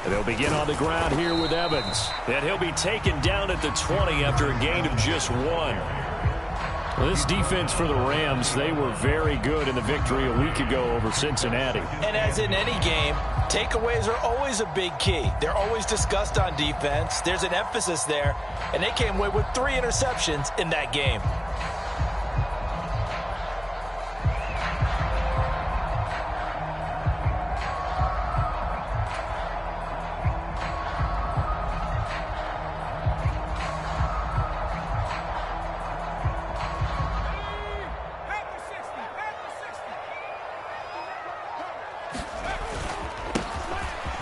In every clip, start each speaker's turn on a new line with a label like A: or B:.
A: They'll begin on the ground here with Evans. And he'll be taken down at the 20 after a gain of just 1. Well, this defense for the Rams, they were very good in the victory a week ago over Cincinnati.
B: And as in any game, takeaways are always a big key. They're always discussed on defense. There's an emphasis there, and they came away with 3 interceptions in that game.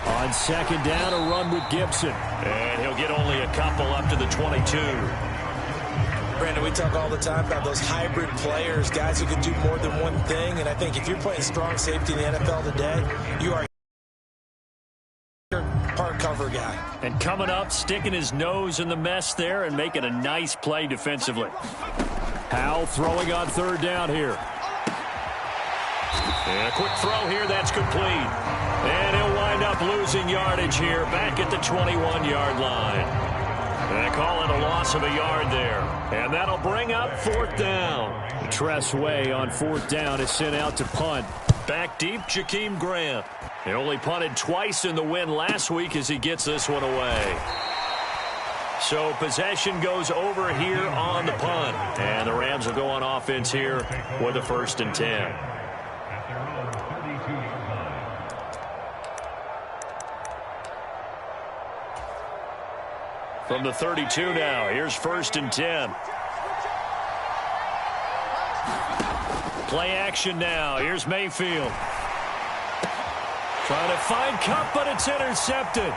A: On second down, a run with Gibson. And he'll get only a couple up to the 22.
B: Brandon, we talk all the time about those hybrid players, guys who can do more than one thing. And I think if you're playing strong safety in the NFL today, you are a part cover guy.
A: And coming up, sticking his nose in the mess there and making a nice play defensively. Howell throwing on third down here. And a quick throw here, that's complete. And he'll wind up losing yardage here back at the 21-yard line. They call it a loss of a yard there. And that'll bring up fourth down. Tress Way on fourth down is sent out to punt. Back deep, Jakeem Grant. He only punted twice in the win last week as he gets this one away. So possession goes over here on the punt. And the Rams will go on offense here with a 1st and 10. From the 32 now, here's 1st and 10. Play action now. Here's Mayfield. Trying to find Kupp, but it's intercepted.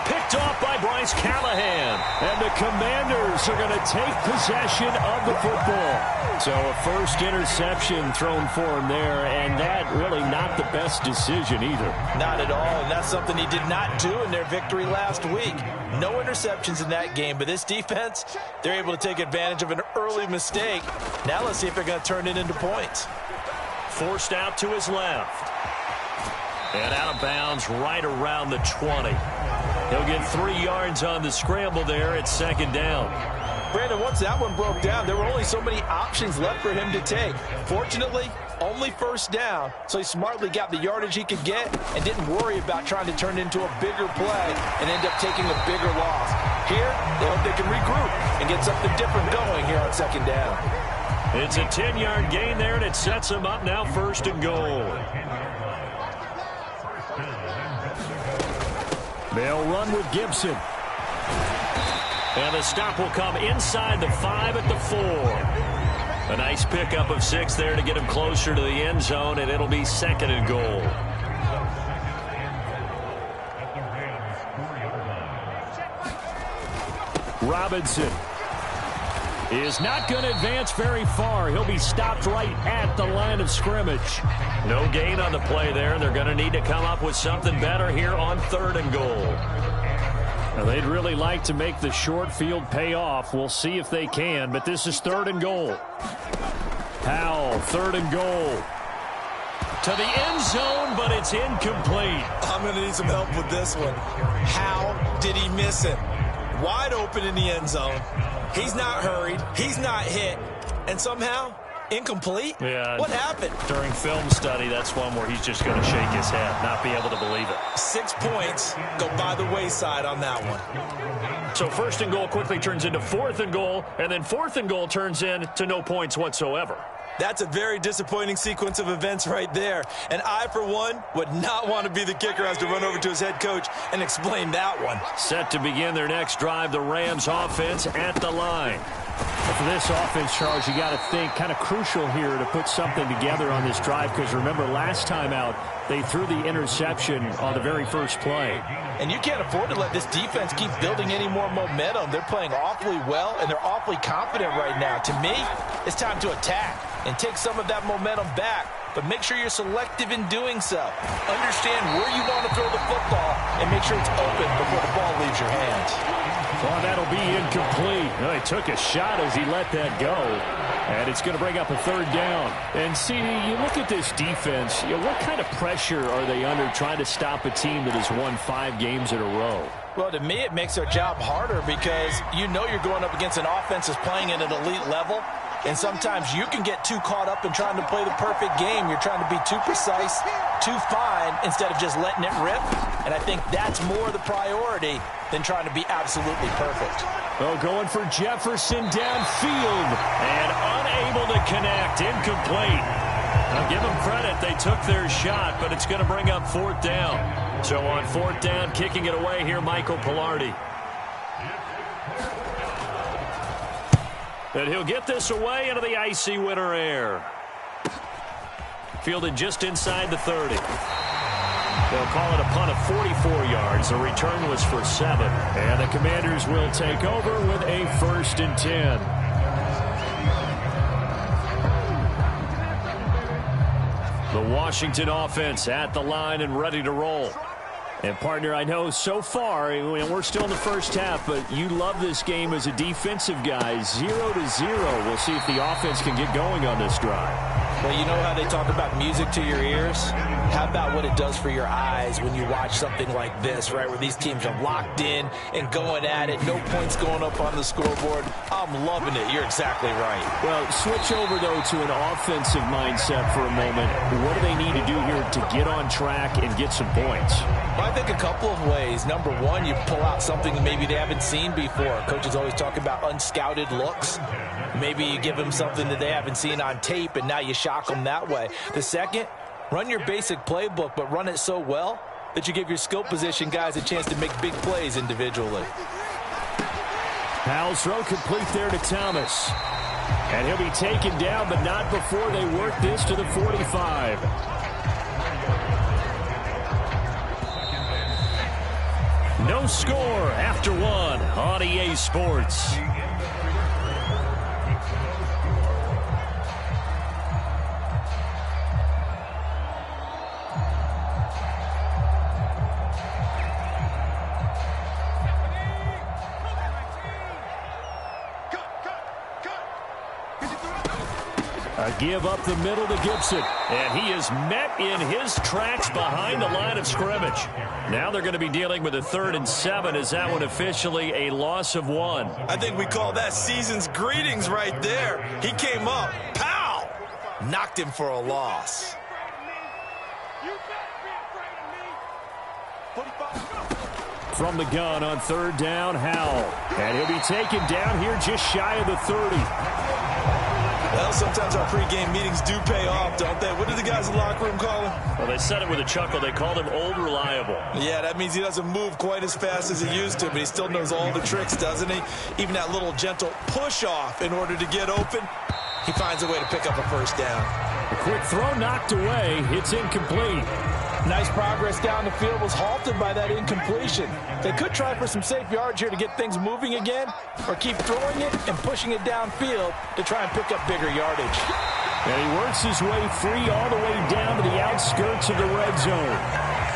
A: Picked off by Bryce Callahan. And the Commanders are going to take possession of the football. So a first interception thrown for him there, and that really not the best decision either.
B: Not at all, and that's something he did not do in their victory last week. No interceptions in that game, but this defense, they're able to take advantage of an early mistake. Now let's see if they're going to turn it into points.
A: Forced out to his left. And out of bounds right around the 20. He'll get 3 yards on the scramble there at second down.
B: Brandon, once that one broke down, there were only so many options left for him to take. Fortunately, only first down, so he smartly got the yardage he could get and didn't worry about trying to turn it into a bigger play and end up taking a bigger loss. Here, they hope they can regroup and get something different going here on second down.
A: It's a 10-yard gain there, and it sets him up now 1st and goal. They'll run with Gibson. And the stop will come inside the 5 at the 4. A nice pickup of 6 there to get him closer to the end zone, and it'll be 2nd and goal. Robinson is not going to advance very far. He'll be stopped right at the line of scrimmage. No gain on the play there. They're going to need to come up with something better here on 3rd and goal. Now, they'd really like to make the short field pay off. We'll see if they can, but this is 3rd and goal. Howell, 3rd and goal. To the end zone, but it's incomplete.
B: I'm going to need some help with this one. How did he miss it? Wide open in the end zone. He's not hurried. He's not hit. And somehow, incomplete?
A: Yeah.
B: What happened?
A: During film study, that's one where he's just going to shake his head, not be able to believe it.
B: 6 points go by the wayside on that one.
A: So 1st and goal quickly turns into 4th and goal, and then 4th and goal turns into no points whatsoever.
B: That's a very disappointing sequence of events right there. And I, for one, would not want to be the kicker who has to run over to his head coach and explain that one.
A: Set to begin their next drive, the Rams offense at the line. For this offense, Charles, you got to think kind of crucial here to put something together on this drive, because remember last time out they threw the interception on the very first play.
B: And you can't afford to let this defense keep building any more momentum. They're playing awfully well, and they're awfully confident right now. To me, it's time to attack and take some of that momentum back, but make sure you're selective in doing so. Understand where you want to throw the football and make sure it's open before the ball leaves your hands.
A: Oh, that'll be incomplete. Oh, he took a shot as he let that go. And it's going to bring up a third down. And, CD, you look at this defense, what kind of pressure are they under trying to stop a team that has won 5 games in a row?
B: Well, to me, it makes their job harder because you know you're going up against an offense that's playing at an elite level. And sometimes you can get too caught up in trying to play the perfect game. You're trying to be too precise, too fine, instead of just letting it rip. And I think that's more the priority than trying to be absolutely perfect.
A: Oh, going for Jefferson downfield and unable to connect. Incomplete. Now give them credit. They took their shot, but it's going to bring up 4th down. So on 4th down, kicking it away here, Michael Pilardi. And he'll get this away into the icy winter air. Fielded just inside the 30. They'll call it a punt of 44 yards. The return was for 7. And the Commanders will take over with a 1st and 10. The Washington offense at the line and ready to roll. And, partner, I know so far, we're still in the first half, but you love this game as a defensive guy. 0-0. We'll see if the offense can get going on this drive.
B: Well, you know how they talk about music to your ears? How about what it does for your eyes when you watch something like this, right, where these teams are locked in and going at it, no points going up on the scoreboard? I'm loving it. You're exactly right.
A: Well, switch over, though, to an offensive mindset for a moment. What do they need to do here to get on track and get some points?
B: Well, I think a couple of ways. Number one, you pull out something that maybe they haven't seen before. Coaches always talk about unscouted looks. Maybe you give them something that they haven't seen on tape, and now you shock them that way. The second, run your basic playbook, but run it so well that you give your skill position guys a chance to make big plays individually.
A: Powell's throw complete there to Thomas. And he'll be taken down, but not before they work this to the 45. No score after 1 on EA Sports. A give up the middle to Gibson. And he is met in his tracks behind the line of scrimmage. Now they're going to be dealing with a 3rd and 7. Is that one officially a loss of 1?
B: I think we call that season's greetings right there. He came up. Pow! Knocked him for a loss.
A: From the gun on 3rd down, Howell. And he'll be taken down here just shy of the 30.
B: Well, sometimes our pregame meetings do pay off, don't they? What did the guys in the locker room call him?
A: Well, they said it with a chuckle. They called him Old Reliable.
B: Yeah, that means he doesn't move quite as fast as he used to, but he still knows all the tricks, doesn't he? Even that little gentle push-off in order to get open, he finds a way to pick up a 1st down.
A: A quick throw knocked away. It's incomplete.
B: Nice progress down the field was halted by that incompletion. They could try for some safe yards here to get things moving again, or keep throwing it and pushing it downfield to try and pick up bigger yardage.
A: And he works his way free all the way down to the outskirts of the red zone.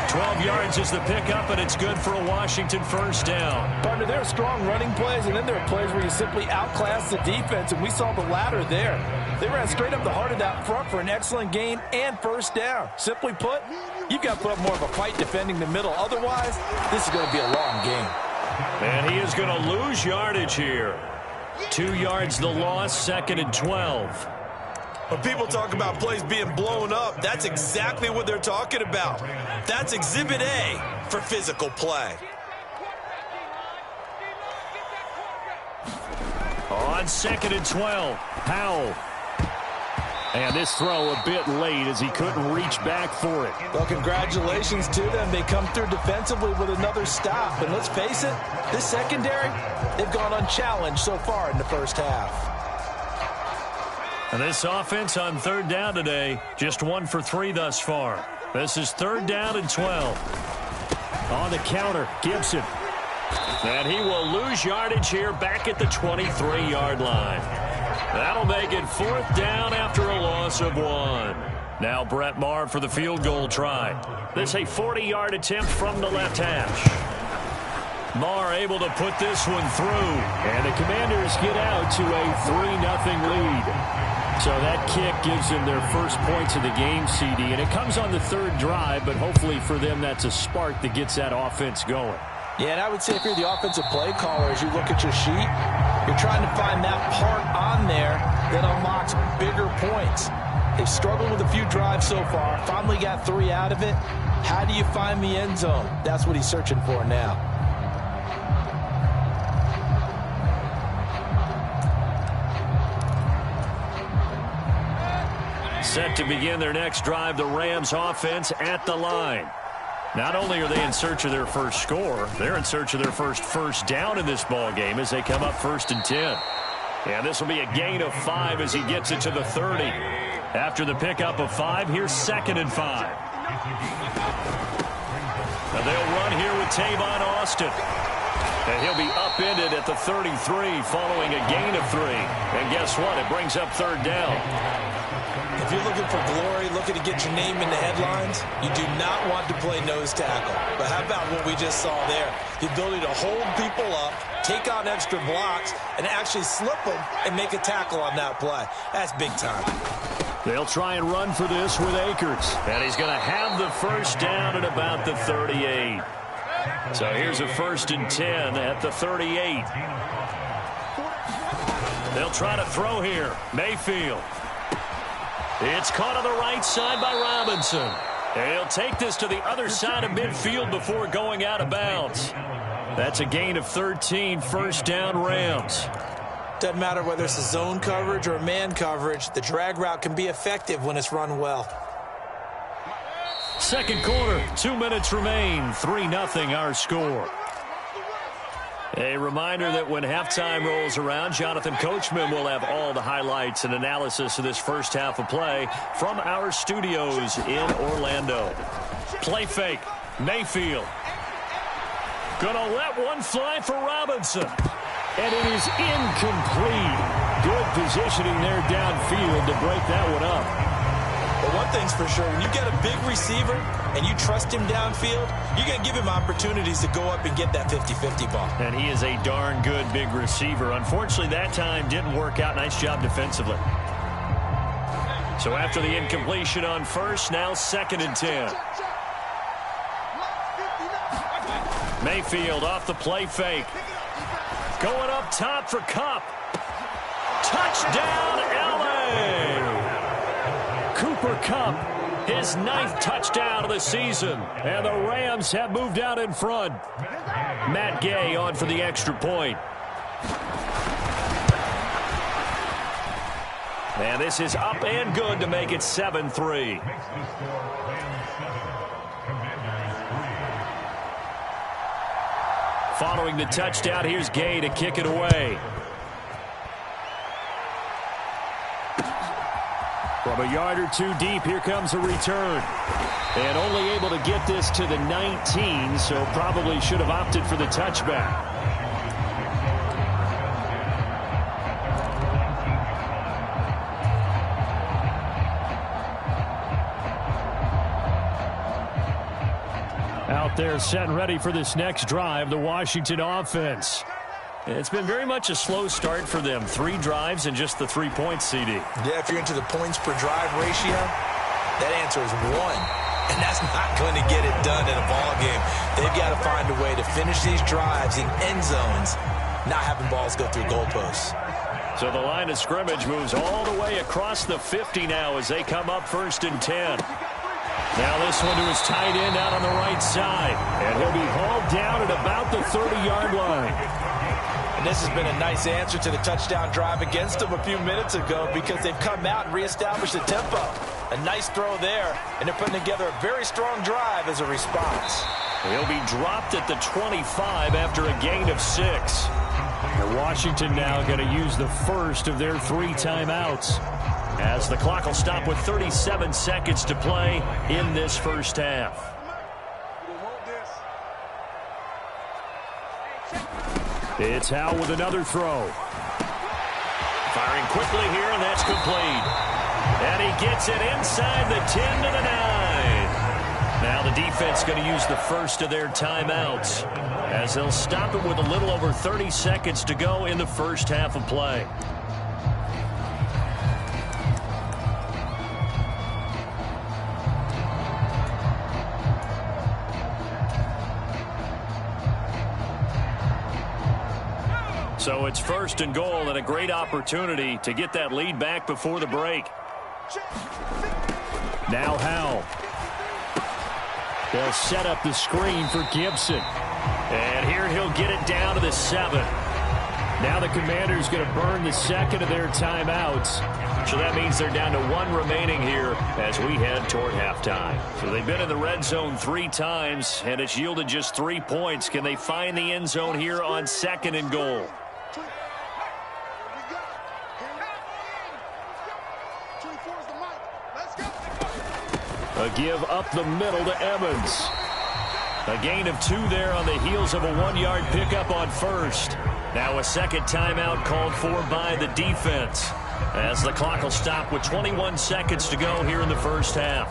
A: 12 yards is the pickup, and it's good for a Washington 1st down.
B: Partner, there are strong running plays, and then there are plays where you simply outclass the defense, and we saw the latter there. They ran straight up the heart of that front for an excellent gain and 1st down. Simply put, you've got to put up more of a fight defending the middle. Otherwise, this is going to be a long game.
A: And he is going to lose yardage here. 2 yards the loss, 2nd and 12.
B: When people talk about plays being blown up, that's exactly what they're talking about. That's Exhibit A for physical play.
A: On 2nd and 12, Powell. And this throw a bit late as he couldn't reach back for it.
B: Well, congratulations to them. They come through defensively with another stop. And let's face it, this secondary, they've gone unchallenged so far in the first half.
A: And this offense on 3rd down today, just 1 for 3 thus far. This is 3rd down and 12. On the counter, Gibson. And he will lose yardage here back at the 23-yard line. That'll make it 4th down after a loss of 1. Now Brett Maher for the field goal try. This a 40-yard attempt from the left hash. Marr able to put this one through. And the Commanders get out to a 3-0 lead. So that kick gives them their first points of the game, CD. And it comes on the third drive, but hopefully for them that's a spark that gets that offense going.
B: Yeah, and I would say if you're the offensive play caller, as you look at your sheet, you're trying to find that part on there that unlocks bigger points. They've struggled with a few drives so far, finally got 3 out of it. How do you find the end zone? That's what he's searching for now.
A: Set to begin their next drive, the Rams offense at the line. Not only are they in search of their first score, they're in search of their first down in this ball game as they come up 1st and 10. And this will be a gain of 5 as he gets it to the 30. After the pickup of 5, here's 2nd and 5. And they'll run here with Tavon Austin. And he'll be upended at the 33 following a gain of 3. And guess what? It brings up 3rd down.
B: If you're looking for glory, looking to get your name in the headlines, you do not want to play nose tackle. But how about what we just saw there? The ability to hold people up, take on extra blocks, and actually slip them and make a tackle on that play. That's big time.
A: They'll try and run for this with Akers. And he's going to have the first down at about the 38. So here's a 1st and 10 at the 38. They'll try to throw here. Mayfield. It's caught on the right side by Robinson. And he'll take this to the other side of midfield before going out of bounds. That's a gain of 13, 1st down Rams.
B: Doesn't matter whether it's a zone coverage or a man coverage, the drag route can be effective when it's run well.
A: 2nd quarter, 2 minutes remain, 3-0 our score. A reminder that when halftime rolls around, Jonathan Coachman will have all the highlights and analysis of this first half of play from our studios in Orlando. Play fake, Mayfield. Gonna let one fly for Robinson. And it is incomplete. Good positioning there downfield to break that one up.
B: But one thing's for sure, when you get a big receiver and you trust him downfield, you're going to give him opportunities to go up and get that 50-50 ball.
A: And he is a darn good big receiver. Unfortunately, that time didn't work out. Nice job defensively. So after the incompletion on 1st, now 2nd and 10. Mayfield off the play fake. Going up top for Kupp. Touchdown, L.A. Cooper Kupp, his 9th touchdown of the season. And the Rams have moved out in front. Matt Gay on for the extra point. And this is up and good to make it 7-3. Following the touchdown, here's Gay to kick it away. From a yard or 2 deep, here comes a return. And only able to get this to the 19, so probably should have opted for the touchback. Out there set and ready for this next drive, the Washington offense. It's been very much a slow start for them. 3 drives and just the 3 points, CD.
B: Yeah, if you're into the points per drive ratio, that answer is 1. And that's not going to get it done in a ball game. They've got to find a way to finish these drives in end zones, not having balls go through goalposts.
A: So the line of scrimmage moves all the way across the 50 now as they come up 1st and 10. Now this one to his tight end out on the right side. And he'll be hauled down at about the 30-yard line.
B: And this has been a nice answer to the touchdown drive against them a few minutes ago because they've come out and reestablished the tempo. A nice throw there, and they're putting together a very strong drive as a response.
A: He'll be dropped at the 25 after a gain of 6. And Washington now going to use the first of their 3 timeouts as the clock will stop with 37 seconds to play in this first half. It's Howe with another throw. Firing quickly here, and that's complete. And he gets it inside the 10 to the 9. Now the defense going to use the first of their timeouts as they'll stop it with a little over 30 seconds to go in the first half of play. So it's first and goal and a great opportunity to get that lead back before the break. Now Howell. They'll set up the screen for Gibson. And here he'll get it down to the 7. Now the Commanders going to burn the second of their timeouts. So that means they're down to 1 remaining here as we head toward halftime. So they've been in the red zone 3 times, and it's yielded just 3 points. Can they find the end zone here on second and goal? A give up the middle to Evans. A gain of 2 there on the heels of a 1-yard pickup on first. Now a second timeout called for by the defense as the clock will stop with 21 seconds to go here in the first half.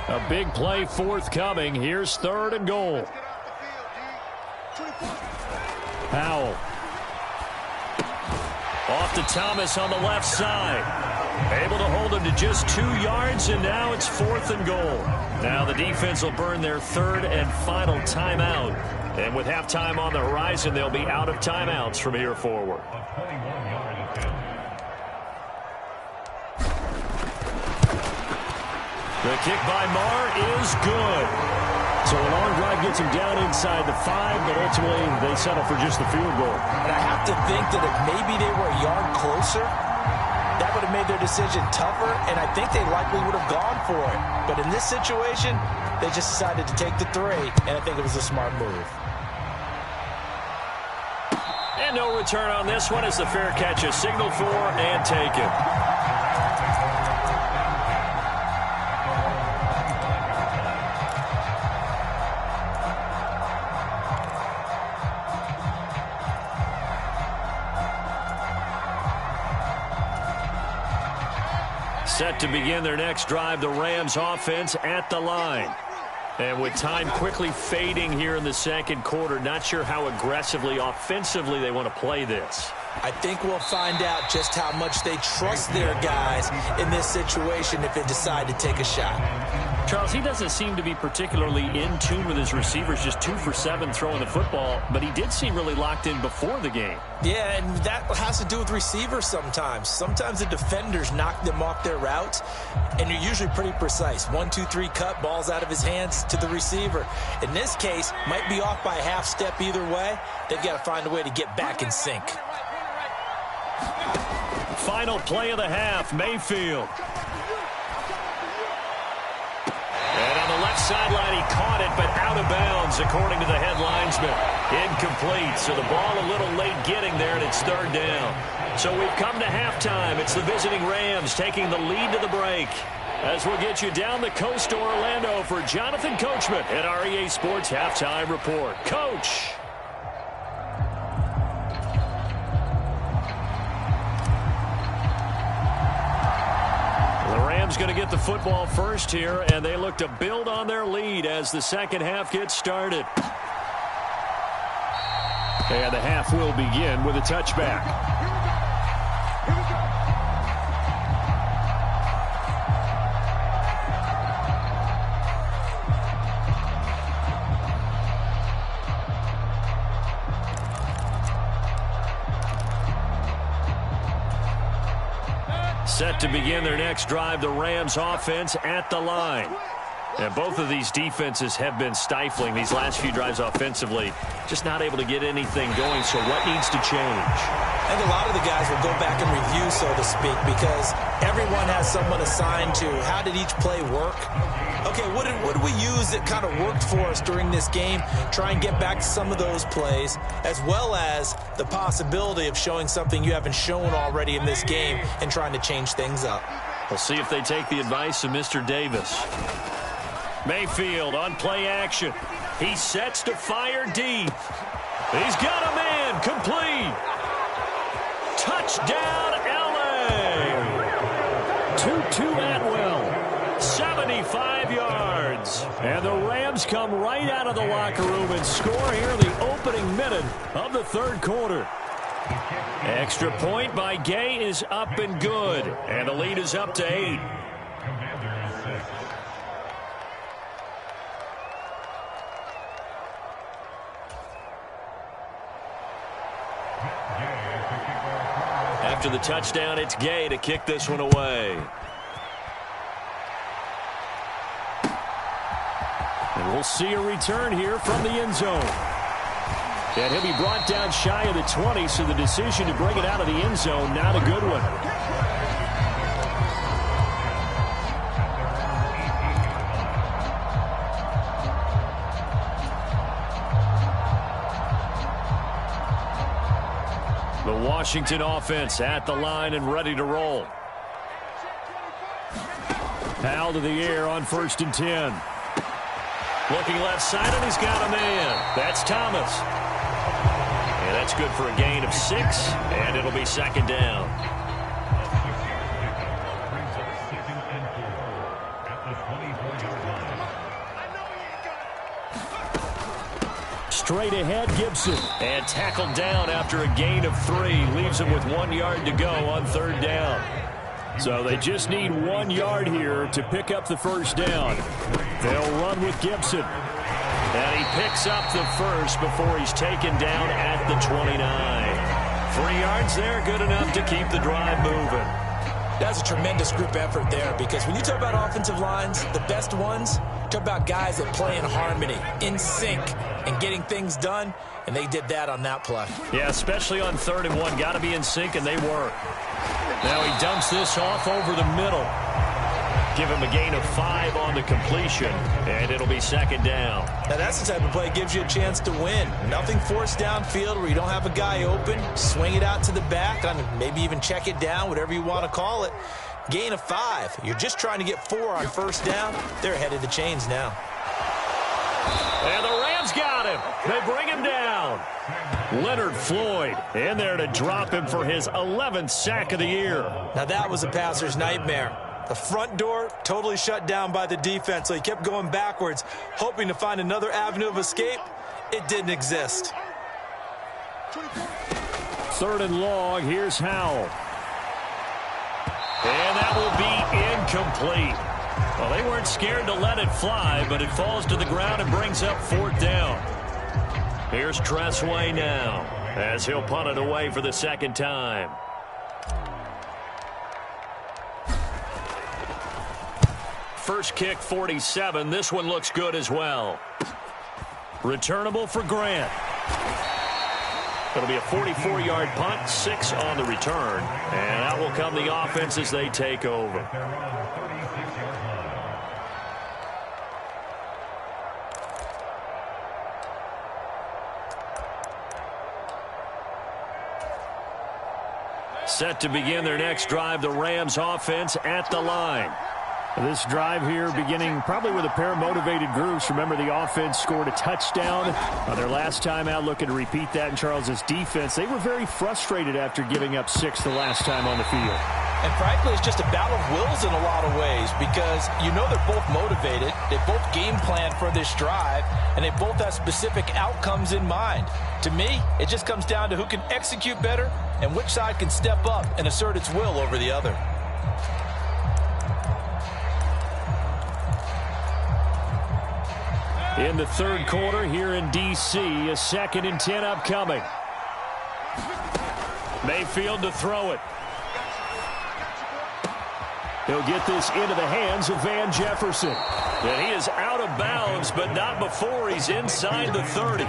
A: A big play forthcoming. Here's third and goal. Howell. Off to Thomas on the left side. Able to hold him to just 2 yards, and now it's fourth and goal. Now the defense will burn their third and final timeout. And with halftime on the horizon, they'll be out of timeouts from here forward. The kick by Marr is good. So a long drive gets him down inside the 5, but ultimately they settle for just the field goal.
B: And I have to think that if maybe they were a yard closer, that would have made their decision tougher, and I think they likely would have gone for it. But in this situation, they just decided to take the 3, and I think it was a smart move.
A: And no return on this one as the fair catch is signaled for and taken. Set to begin their next drive, the Rams offense at the line. And with time quickly fading here in the second quarter, not sure how aggressively, offensively they want to play this.
B: I think we'll find out just how much they trust their guys in this situation if they decide to take a shot.
A: Charles, he doesn't seem to be particularly in tune with his receivers, just 2 for 7 throwing the football, but he did seem really locked in before the game.
B: Yeah, and that has to do with receivers sometimes. Sometimes the defenders knock them off their routes, and you're usually pretty precise. 1, 2, 3 cut, balls out of his hands to the receiver. In this case, might be off by a half step either way. They've got to find a way to get back in sync.
A: Final play of the half, Mayfield. And on the left sideline, he caught it, but out of bounds, according to the head linesman. Incomplete, so the ball a little late getting there, and it's third down. So we've come to halftime. It's the visiting Rams taking the lead to the break. As we'll get you down the coast to Orlando for Jonathan Coachman at our EA Sports Halftime Report. Coach. Going to get the football first here, and they look to build on their lead as the second half gets started. And the half will begin with a touchback. Set to begin their next drive, the Rams offense at the line. And both of these defenses have been stifling these last few drives offensively. Just not able to get anything going, so what needs to change?
B: I think a lot of the guys will go back and review, so to speak, because everyone has someone assigned to how did each play work. Okay, what did we use that kind of worked for us during this game? Try and get back to some of those plays, as well as the possibility of showing something you haven't shown already in this game and trying to change things up.
A: We'll see if they take the advice of Mr. Davis. Mayfield on play action. He sets to fire deep. He's got a man complete. Touchdown, L.A. To Atwell. 75 yards. And the Rams come right out of the locker room and score here in the opening minute of the third quarter. Extra point by Gay is up and good. And the lead is up to 8. After the touchdown, it's Gay to kick this one away. And we'll see a return here from the end zone. And he'll be brought down shy of the 20, so the decision to bring it out of the end zone, not a good one. The Washington offense at the line and ready to roll. Powell to the air on 1st and 10. Looking left side, and he's got a man. That's Thomas. And that's good for a gain of 6, and it'll be 2nd down. Straight ahead, Gibson. And tackled down after a gain of 3. Leaves him with 1 yard to go on 3rd down. So they just need 1 yard here to pick up the 1st down. They'll run with Gibson. And he picks up the 1st before he's taken down at the 29. 3 yards there, good enough to keep the drive moving.
B: That's a tremendous group effort there, because when you talk about offensive lines, the best ones, talk about guys that play in harmony, in sync, and getting things done, and they did that on that play.
A: Yeah, especially on 3rd and 1. Got to be in sync, and they were. Now he dumps this off over the middle. Give him a gain of 5 on the completion, and it'll be 2nd down.
B: Now that's the type of play that gives you a chance to win. Nothing forced downfield where you don't have a guy open. Swing it out to the back, maybe even check it down, whatever you want to call it. Gain of 5. You're just trying to get 4 on 1st down. They're ahead of the chains now.
A: And the Rams got him. They bring him down. Leonard Floyd in there to drop him for his 11th sack of the year.
B: Now that was a passer's nightmare. The front door totally shut down by the defense, so he kept going backwards, hoping to find another avenue of escape. It didn't exist.
A: 3rd and long, here's Howell. And that will be incomplete. Well, they weren't scared to let it fly, but it falls to the ground and brings up 4th down. Here's Tressway now, as he'll punt it away for the 2nd time. First kick, 47. This one looks good as well. Returnable for Grant. It'll be a 44-yard punt, 6 on the return. And out will come the offense as they take over. Set to begin their next drive, the Rams offense at the line. This drive here beginning probably with a pair of motivated groups. Remember, the offense scored a touchdown on their last time out, looking to repeat that in Charles's defense. They were very frustrated after giving up 6 the last time on the field.
B: And frankly, it's just a battle of wills in a lot of ways, because you know they're both motivated. They both game plan for this drive, and they both have specific outcomes in mind. To me, it just comes down to who can execute better and which side can step up and assert its will over the other.
A: In the 3rd quarter here in D.C., a 2nd and 10 upcoming. Mayfield to throw it. He'll get this into the hands of Van Jefferson. And he is out of bounds, but not before he's inside the 30.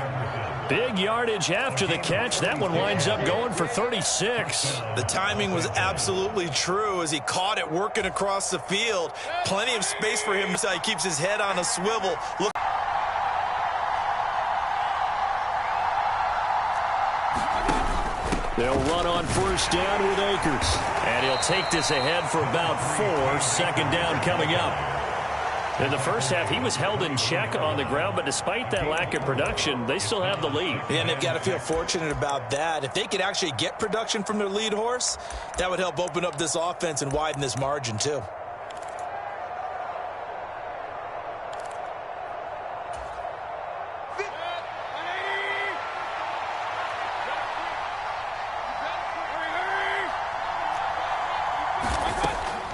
A: Big yardage after the catch. That one winds up going for 36.
B: The timing was absolutely true as he caught it working across the field. Plenty of space for him, so he keeps his head on a swivel. Look.
A: They'll run on 1st down with Akers. And he'll take this ahead for about 4. 2nd down coming up. In the first half, he was held in check on the ground, but despite that lack of production, they still have the lead.
B: And they've got to feel fortunate about that. If they could actually get production from their lead horse, that would help open up this offense and widen this margin too.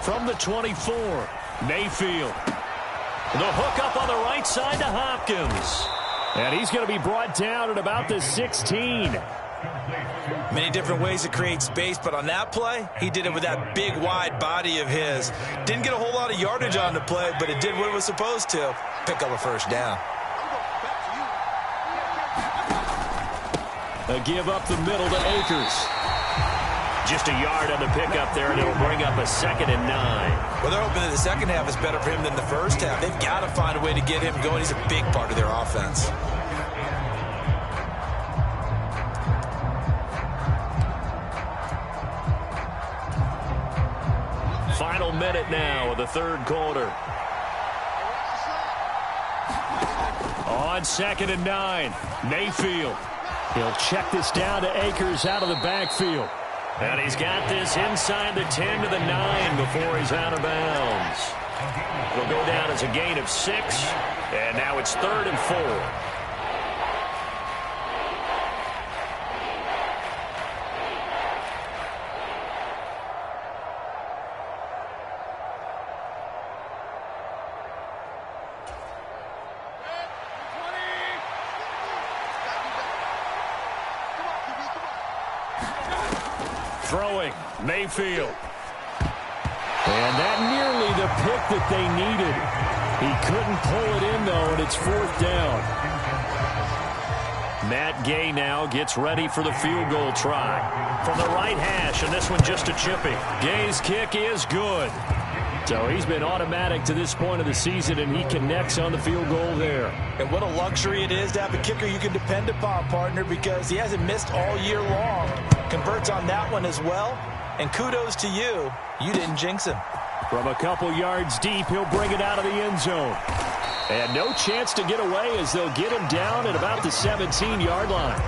A: From the 24, Mayfield. The hook up on the right side to Hopkins. And he's going to be brought down at about the 16.
B: Many different ways to create space, but on that play, he did it with that big, wide body of his. Didn't get a whole lot of yardage on the play, but it did what it was supposed to. Pick up a first down.
A: A give up the middle to Akers. Just a yard on the pickup there, and it'll bring up a 2nd and 9.
B: Well, they're hoping that the second half is better for him than the first half. They've got to find a way to get him going. He's a big part of their offense.
A: Final minute now of the third quarter. On 2nd and 9, Mayfield. He'll check this down to Akers out of the backfield. And he's got this inside the 10 to the 9 before he's out of bounds. It'll go down as a gain of 6, and now it's 3rd and 4. Throwing, Mayfield. And that nearly the pick that they needed. He couldn't pull it in, though, and it's 4th down. Matt Gay now gets ready for the field goal try. From the right hash, and this one just a chippy. Gay's kick is good. So he's been automatic to this point of the season, and he connects on the field goal there.
B: And what a luxury it is to have a kicker you can depend upon, partner, because he hasn't missed all year long. Converts on that one as well. And kudos to you. You didn't jinx him.
A: From a couple yards deep, he'll bring it out of the end zone. And no chance to get away as they'll get him down at about the 17-yard line.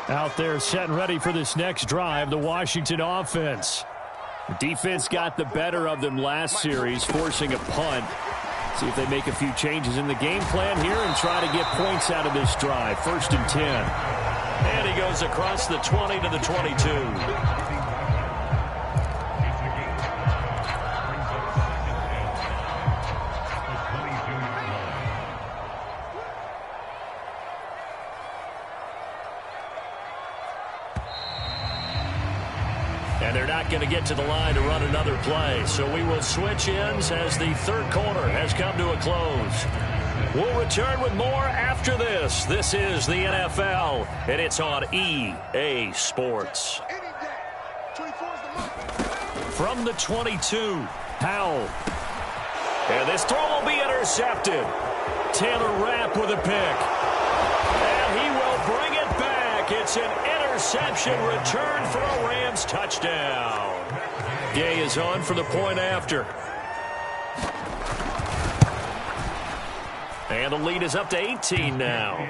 A: Out there set and ready for this next drive, the Washington offense. The defense got the better of them last series, forcing a punt. See if they make a few changes in the game plan here and try to get points out of this drive. 1st and 10. And he goes across the 20 to the 22. And they're not going to get to the line to run another play. So we will switch ends as the third quarter has come to a close. We'll return with more after this. This is the NFL, and it's on EA Sports. From the 22, Powell. And this throw will be intercepted. Taylor Rapp with a pick. And he will bring it back. It's an interception return for a Rams touchdown. Gay is on for the point after. And the lead is up to 18 now.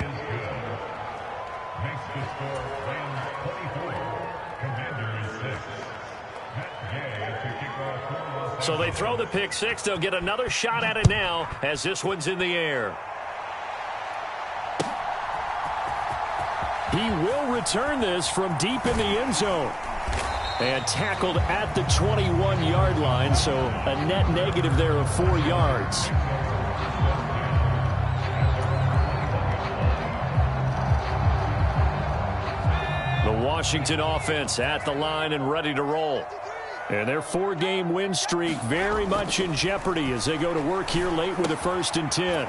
A: So they throw the pick six. They'll get another shot at it now as this one's in the air. He will return this from deep in the end zone. And tackled at the 21-yard line, so a net negative there of 4 yards. The Washington offense at the line and ready to roll. And their 4-game win streak very much in jeopardy as they go to work here late with a 1st and 10.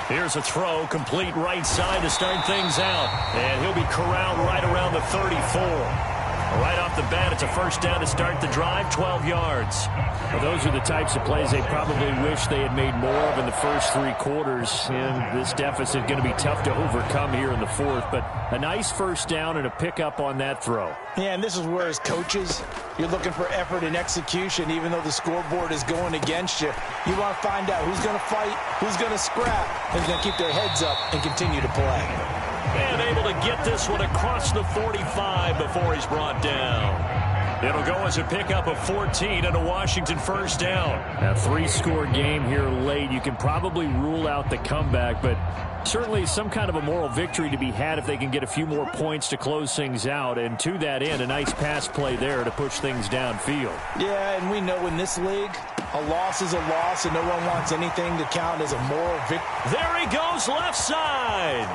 A: Here's a throw, complete right side to start things out. And he'll be corralled right around the 34. Right off the bat, it's a first down to start the drive, 12 yards.
C: Well, those are the types of plays they probably wish they had made more of in the first 3 quarters. And this deficit going to be tough to overcome here in the fourth. But a nice first down and a pickup on that throw.
B: Yeah, and this is where as coaches, you're looking for effort and execution, even though the scoreboard is going against you. You want to find out who's going to fight, who's going to scrap, who's going to keep their heads up and continue to play.
A: And able to get this one across the 45 before he's brought down. It'll go as a pickup of 14 and a Washington first down.
C: A 3-score game here late. You can probably rule out the comeback, but certainly some kind of a moral victory to be had if they can get a few more points to close things out. And to that end, a nice pass play there to push things downfield.
B: Yeah, and we know in this league, a loss is a loss, and no one wants anything to count as a moral victory.
A: There he goes, left side.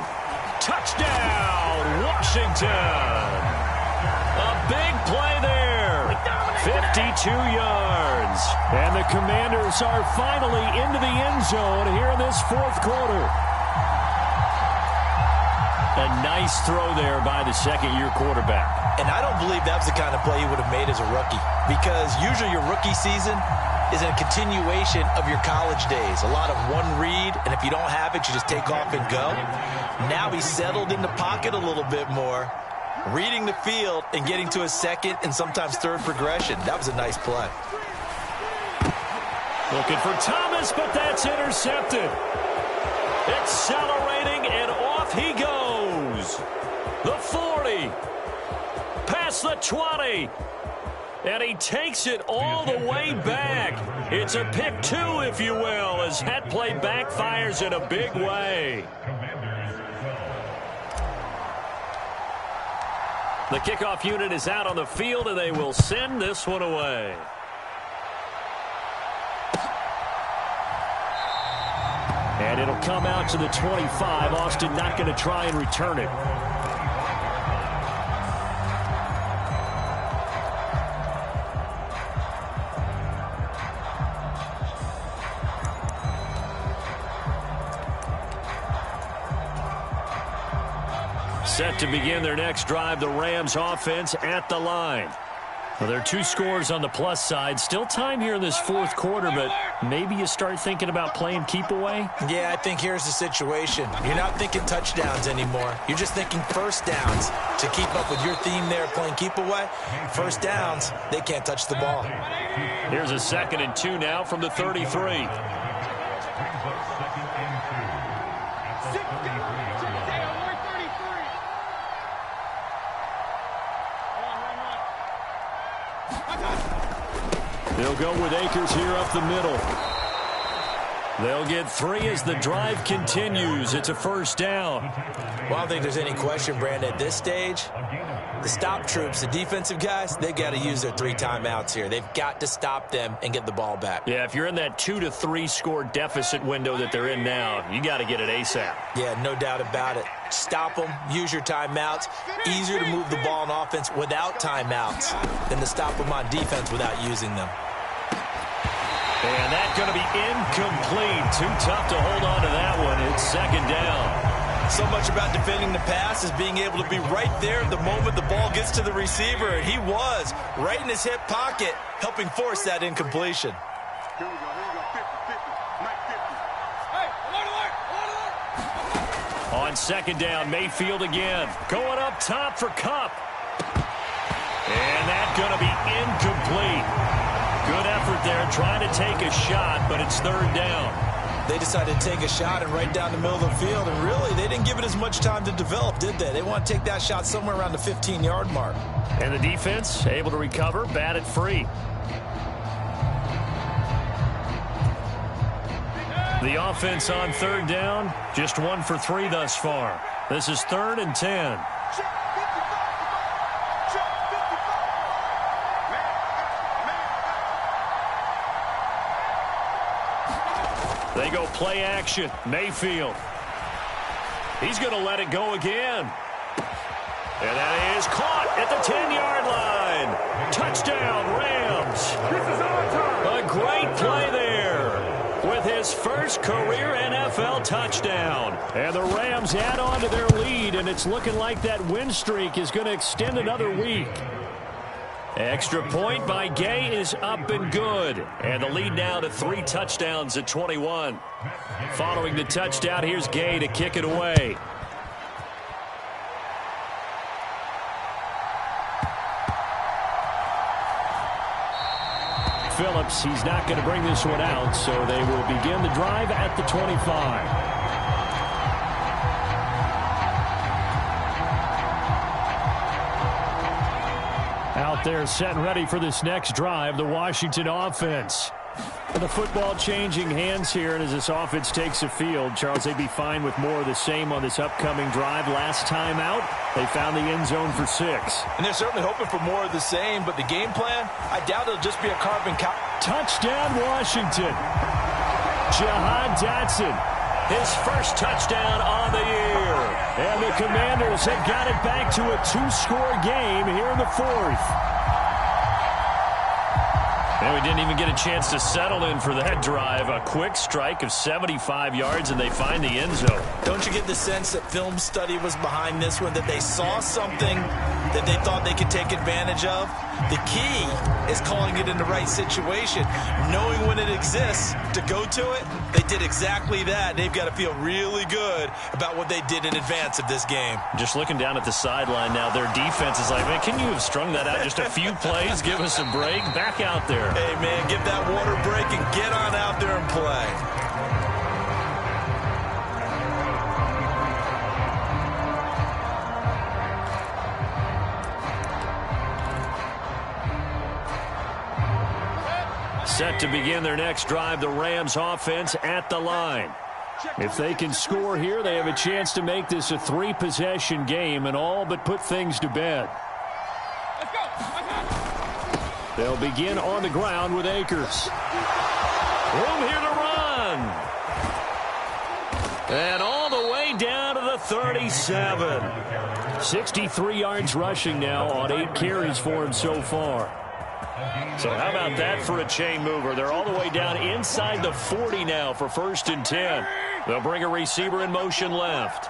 A: Touchdown, Washington. A big play there. 52 yards.
C: And the Commanders are finally into the end zone here in this fourth quarter.
A: A nice throw there by the second-year quarterback.
B: And I don't believe that was the kind of play he would have made as a rookie, because usually your rookie season is a continuation of your college days. A lot of one read, and if you don't have it, you just take off and go. Now he's settled in the pocket a little bit more, reading the field and getting to a second and sometimes third progression. That was a nice play.
A: Looking for Thomas, but that's intercepted. Accelerating, and off he goes. The 40. Past the 20. And he takes it all the way back. It's a pick 2, if you will, as that play backfires in a big way. The kickoff unit is out on the field, and they will send this one away.
C: And it'll come out to the 25. Austin not going to try and return it.
A: Set to begin their next drive, the Rams offense at the line. Well, there are 2 scores on the plus side. Still time here in this fourth quarter, but maybe you start thinking about playing keep away?
B: Yeah, I think here's the situation. You're not thinking touchdowns anymore. You're just thinking first downs to keep up with your theme there, playing keep away. First downs, they can't touch the ball.
A: Here's a 2nd and 2 now from the 33.
C: They'll go with Akers here up the middle.
A: They'll get 3 as the drive continues. It's a first down.
B: Well, I don't think there's any question, Brandon, at this stage, the stop troops, the defensive guys, they've got to use their 3 timeouts here. They've got to stop them and get the ball back.
A: Yeah, if you're in that 2 to 3 score deficit window that they're in now, you got to get it ASAP.
B: Yeah, no doubt about it. Stop them, use your timeouts. Easier to move the ball on offense without timeouts than to stop them on defense without using them.
A: And that's going to be incomplete. Too tough to hold on to that one. It's 2nd down.
B: So much about defending the pass is being able to be right there the moment the ball gets to the receiver. And he was right in his hip pocket, helping force that incompletion.
D: Here we go. 50, 50. Mike 50.
A: On 2nd down, Mayfield again. Going up top for Kupp. And that's going to be incomplete. Good effort there, trying to take a shot, but it's 3rd down.
B: They decided to take a shot and right down the middle of the field, and really, they didn't give it as much time to develop, did they? They want to take that shot somewhere around the 15-yard mark.
A: And the defense able to recover, bat it free. The offense on 3rd down, just 1 for 3 thus far. This is 3rd and 10. They go play action. Mayfield. He's going to let it go again. And that is caught at the 10-yard line. Touchdown, Rams. A great play there with his first career NFL touchdown. And the Rams add on to their lead, and it's looking like that win streak is going to extend another week. Extra point by Gay is up and good. And the lead now to 3 touchdowns at 21. Following the touchdown, here's Gay to kick it away.
C: Phillips, he's not going to bring this one out, so they will begin the drive at the 25. Out there set and ready for this next drive, the Washington offense. The football changing hands here, and as this offense takes the field, Charles, they'd be fine with more of the same on this upcoming drive. Last time out, they found the end zone for 6.
B: And they're certainly hoping for more of the same, but the game plan, I doubt it'll just be a carbon copy.
C: Touchdown, Washington. Jahan Dotson.
A: His first touchdown on the year.
C: And the Commanders have got it back to a 2-score game here in the 4th.
A: And we didn't even get a chance to settle in for that drive. A quick strike of 75 yards, and they find the end zone.
B: Don't you get the sense that film study was behind this one, that they saw something that they thought they could take advantage of? The key is calling it in the right situation, knowing when it exists to go to it. They did exactly that. They've got to feel really good about what they did in advance of this game.
A: Just looking down at the sideline now, their defense is like, man, can you have strung that out just a few plays? Give us a break. Back out there.
B: Hey, man, give that water break and get on out there and play.
A: Set to begin their next drive, the Rams offense at the line.
C: If they can score here, they have a chance to make this a 3-possession game and all but put things to bed. They'll begin on the ground with Akers.
A: Room here to run. And all the way down to the 37.
C: 63 yards rushing now on 8 carries for him so far.
A: So how about that for a chain mover? They're all the way down inside the 40 now for 1st and 10. They'll bring a receiver in motion left.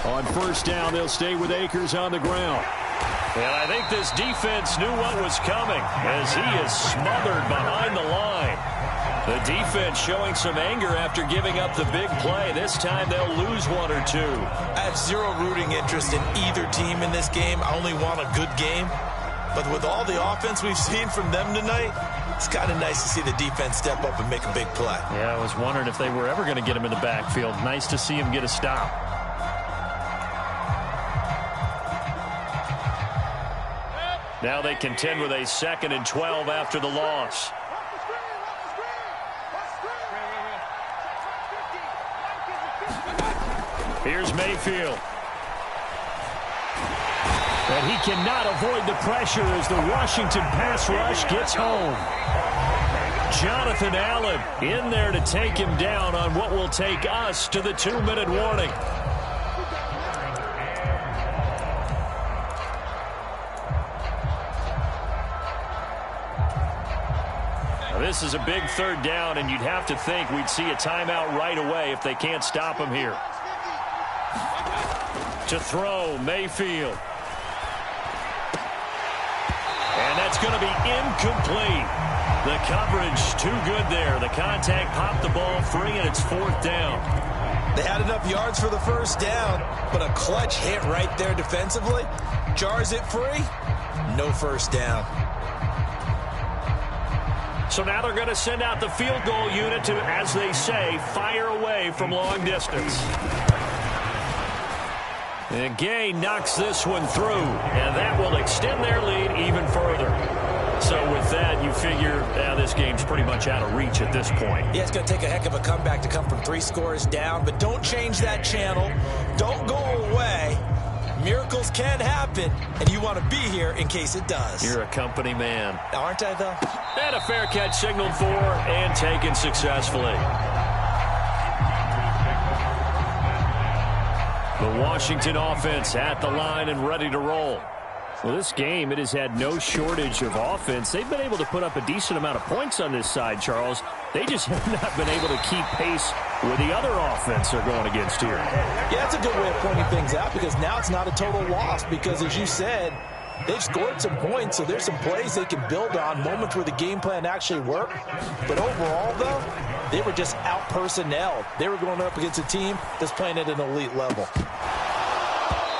C: On 1st down, they'll stay with Akers on the ground.
A: And I think this defense knew what was coming as he is smothered behind the line. The defense showing some anger after giving up the big play. This time they'll lose 1 or 2.
B: I have zero rooting interest in either team in this game. I only want a good game. But with all the offense we've seen from them tonight, it's kind of nice to see the defense step up and make a big play.
A: Yeah, I was wondering if they were ever going to get him in the backfield. Nice to see him get a stop. Now they contend with a 2nd and 12 after the loss. Here's Mayfield.
C: And he cannot avoid the pressure as the Washington pass rush gets home.
A: Jonathan Allen in there to take him down on what will take us to the 2-minute warning. Now, this is a big 3rd down, and you'd have to think we'd see a timeout right away if they can't stop him here. To throw, Mayfield. And that's going to be incomplete. The coverage too good there. The contact popped the ball free, and it's 4th down.
B: They had enough yards for the 1st down, but a clutch hit right there defensively. Jars it free. No 1st down.
A: So now they're going to send out the field goal unit to, as they say, fire away from long distance. And Gay knocks this one through, and that will extend their lead even further. So with that, you figure this game's pretty much out of reach at this point.
B: Yeah, it's going to take a heck of a comeback to come from 3 scores down, but don't change that channel. Don't go away. Miracles can happen, and you want to be here in case it does.
A: You're a company man.
B: Aren't I, though?
A: And a fair catch signaled for and taken successfully. The Washington offense at the line and ready to roll.
C: Well, this game, it has had no shortage of offense. They've been able to put up a decent amount of points on this side, Charles. They just have not been able to keep pace with the other offense they're going against here.
B: Yeah, that's a good way of pointing things out because now it's not a total loss because, as you said, they've scored some points, so there's some plays they can build on, moments where the game plan actually worked. But overall, though, they were just out-personnelled. They were going up against a team that's playing at an elite level.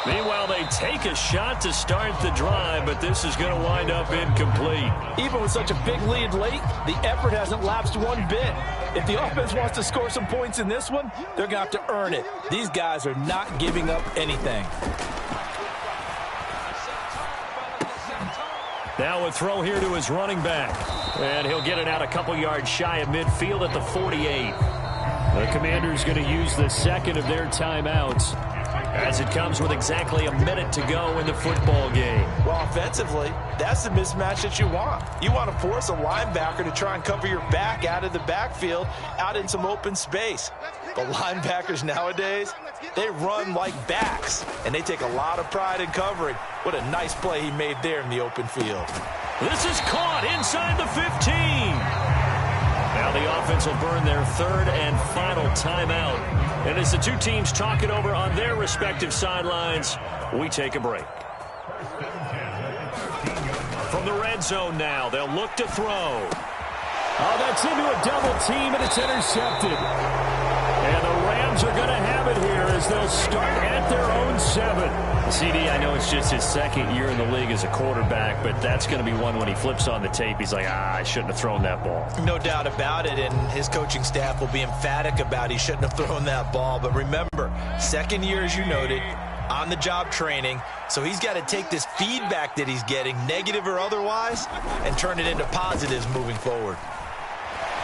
A: Meanwhile, they take a shot to start the drive, but this is going to wind up incomplete.
B: Even with such a big lead late, the effort hasn't lapsed one bit. If the offense wants to score some points in this one, they're going to have to earn it. These guys are not giving up anything.
A: Now a throw here to his running back. And he'll get it out a couple yards shy of midfield at the 48.
C: The Commanders going to use the second of their timeouts
A: as it comes with exactly a minute to go in the football game.
B: Well, offensively, that's the mismatch that you want. You want to force a linebacker to try and cover your back out of the backfield, out in some open space. But linebackers nowadays, they run like backs, and they take a lot of pride in covering. What a nice play he made there in the open field.
A: This is caught inside the 15. Now the offense will burn their third and final timeout. And as the two teams talk it over on their respective sidelines, we take a break. From the red zone now, they'll look to throw.
C: Oh, that's into a double team, and it's intercepted. And the Rams are going to have it here as they'll start at their own 7.
A: CD, I know it's just his second year in the league as a quarterback, but that's going to be one when he flips on the tape. He's like, I shouldn't have thrown that ball.
B: No doubt about it, and his coaching staff will be emphatic about he shouldn't have thrown that ball. But remember, second year, as you noted, on-the-job training, so he's got to take this feedback that he's getting, negative or otherwise, and turn it into positives moving forward.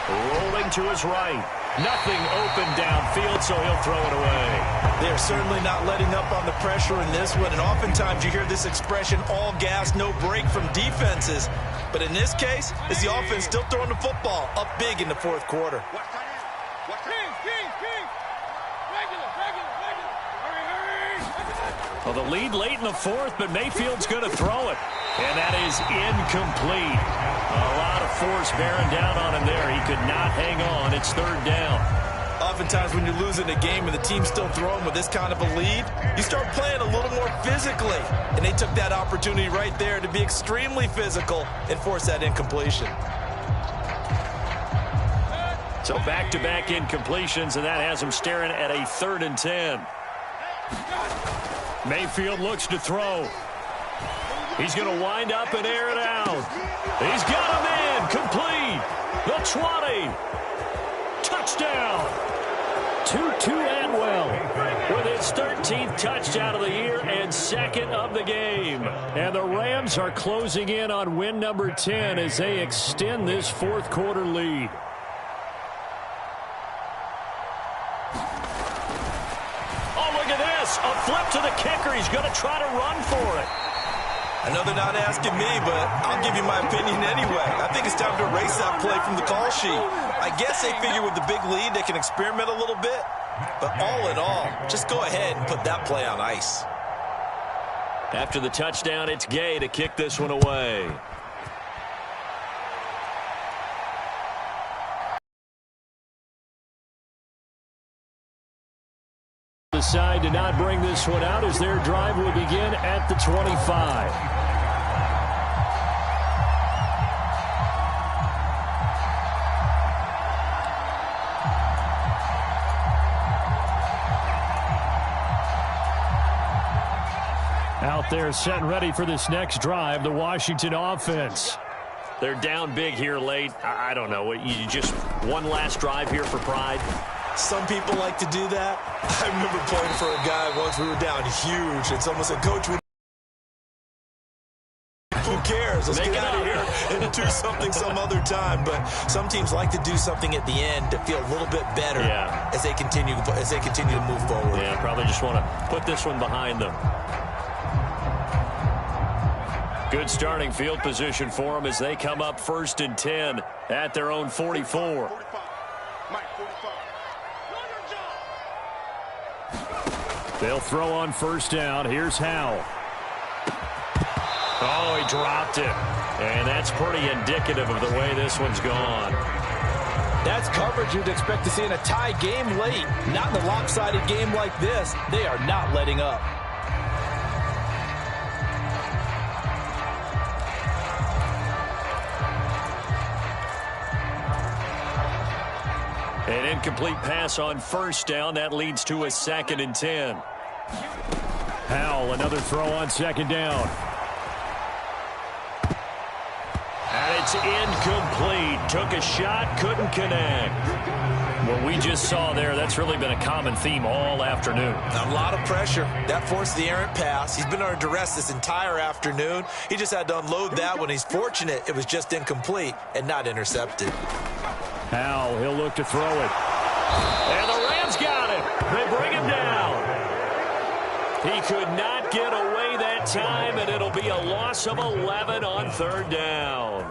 A: Rolling to his right. Nothing open downfield, so he'll throw it away.
B: They're certainly not letting up on the pressure in this one, and oftentimes you hear this expression, all gas, no break from defenses. But in this case, is the offense still throwing the football up big in the fourth quarter.
A: Well, the lead late in the fourth, but Mayfield's going to throw it. And that is incomplete. A lot of force bearing down on him there. He could not hang on. It's third down.
B: Oftentimes when you're losing a game and the team's still throwing with this kind of a lead, you start playing a little more physically. And they took that opportunity right there to be extremely physical and force that incompletion.
A: So back-to-back incompletions, and that has him staring at a 3rd and 10. Mayfield looks to throw. He's going to wind up and air it out. He's got him in. Complete. The 20. Touchdown. Tutu Atwell with his 13th touchdown of the year and 2nd of the game. And the Rams are closing in on win number 10 as they extend this fourth quarter lead. Oh, look at this. A flip to the kicker. He's going to try to run for it.
B: I know they're not asking me, but I'll give you my opinion anyway. I think it's time to erase that play from the call sheet. I guess they figure with the big lead they can experiment a little bit. But all in all, just go ahead and put that play on ice.
A: After the touchdown, it's Gay to kick this one away.
C: Decide to not bring this one out as their drive will begin at the 25. Out there set and ready for this next drive, the Washington offense.
A: They're down big here late. I don't know. You just one last drive here for pride.
B: Some people like to do that. I remember playing for a guy once. We were down huge, and someone said, Coach, who cares? Let's get out of here and do something some other time. But some teams like to do something at the end to feel a little bit better as they continue to move forward.
A: Yeah, probably just want to put this one behind them. Good starting field position for them as they come up 1st and 10 at their own 44.
C: They'll throw on 1st down. Here's Howell.
A: Oh, he dropped it. And that's pretty indicative of the way this one's gone.
B: That's coverage you'd expect to see in a tie game late. Not in a lopsided game like this. They are not letting up.
A: An incomplete pass on first down. That leads to a 2nd and 10.
C: Howell, another throw on 2nd down.
A: And it's incomplete. Took a shot, couldn't connect. What we just saw there, that's really been a common theme all afternoon.
E: A lot of pressure. That forced the errant pass. He's been under duress this entire afternoon. He just had to unload that when he's fortunate it was just incomplete and not intercepted.
C: Howell, he'll look to throw it.
A: And the Rams got it. They bring him down. He could not get away that time, and it'll be a loss of 11 on 3rd down.